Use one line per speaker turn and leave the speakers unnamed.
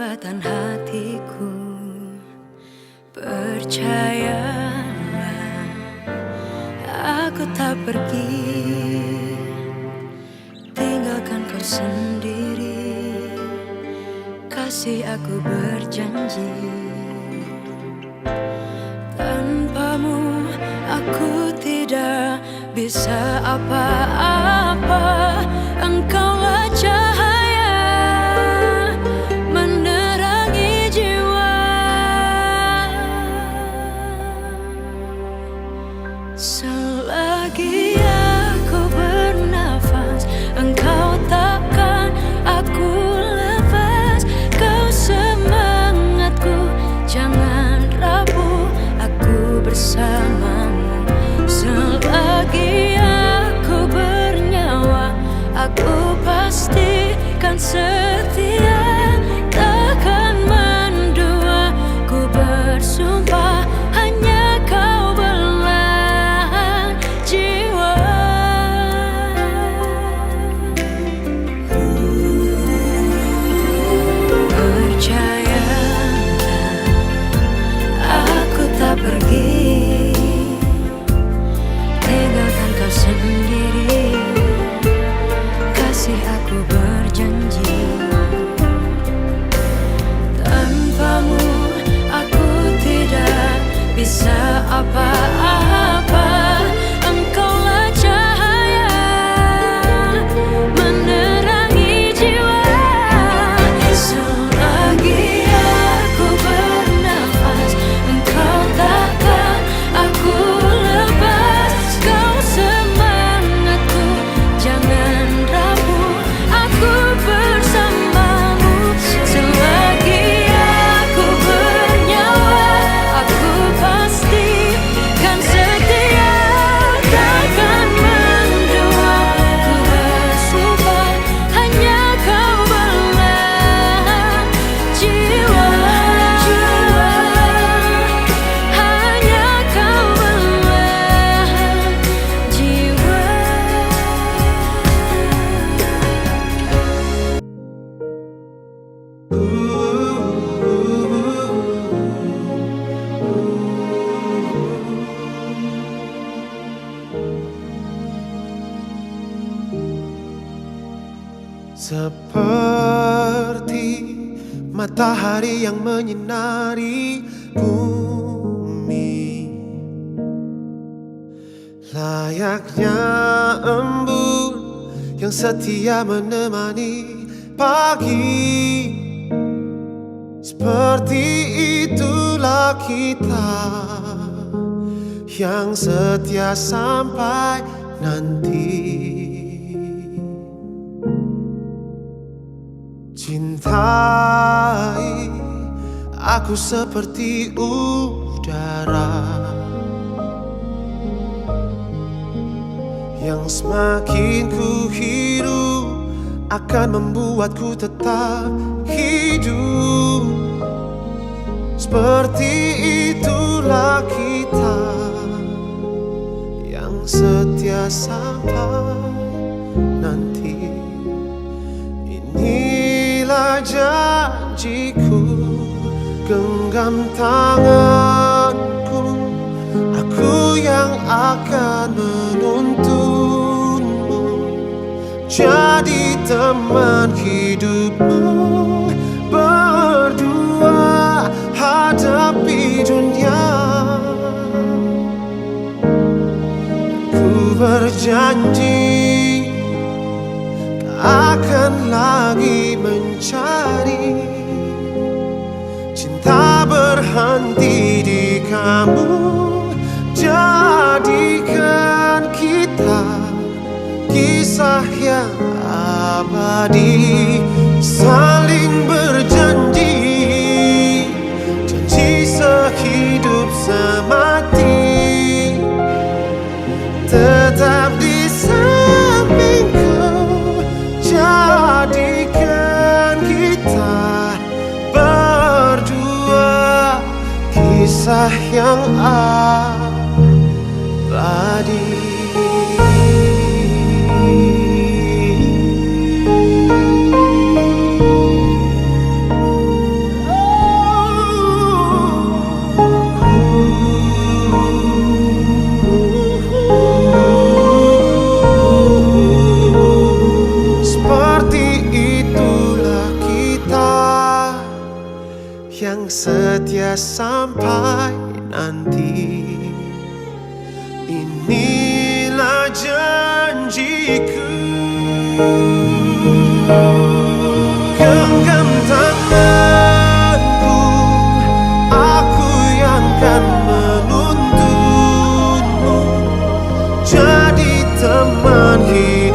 perlambatan hatiku. Percayalah, aku tak pergi, tinggalkan kau sendiri. Kasih, aku berjanji, tanpamu aku tidak bisa apa-apa. Engkaulah cahaya menerangi jiwa. Selagi aku bernafas, engkau takkan aku lepas. Kau semangatku, jangan rapuh, aku bersamamu. Selagi aku bernyawa, aku pastikan setia, takkan mendua. Ku bersumpah, hanya kau belahan jiwa. Percayalah, aku tak pergi, tinggalkan kau sendiri. Kasih, aku berjanji, tanpamu aku tidak bisa apa-apa. Engkaulah cahaya menerangi jiwa. Selagi aku bernafas, engkau takkan aku lepas. Kau semangatku, jangan rapuh, aku bersamamu. Selagi aku bernyawa, aku pastikan setia, takkan mendua. Ku bersumpah, hanya kau belahan jiwa. Hanya kau belahan jiwa.
Seperti matahari yang menyinari bumi, layaknya embun yang setia menemani pagi. Seperti itulah kita yang setia sampai nanti. Cintai aku seperti udara yang semakin ku hirup akan membuatku tetap hidup. Seperti itulah kita yang setia sampai nanti. Inilah janjiku, genggam tanganku, aku yang akan menuntunmu, jadi teman hidupmu. Berdua hadapi dunia, ku berjanji akan lagi mencari cinta berhenti di kamu. Jadikan kita kisah yang abadi, saling berjanji, janji sehidup semati, tetap di sampingku. Jadikan kita berdua kisah yang abadi. setia sampai nanti. Inilah janjiku. Genggam tanganku, aku yang kan menuntunmu jadi teman hidup.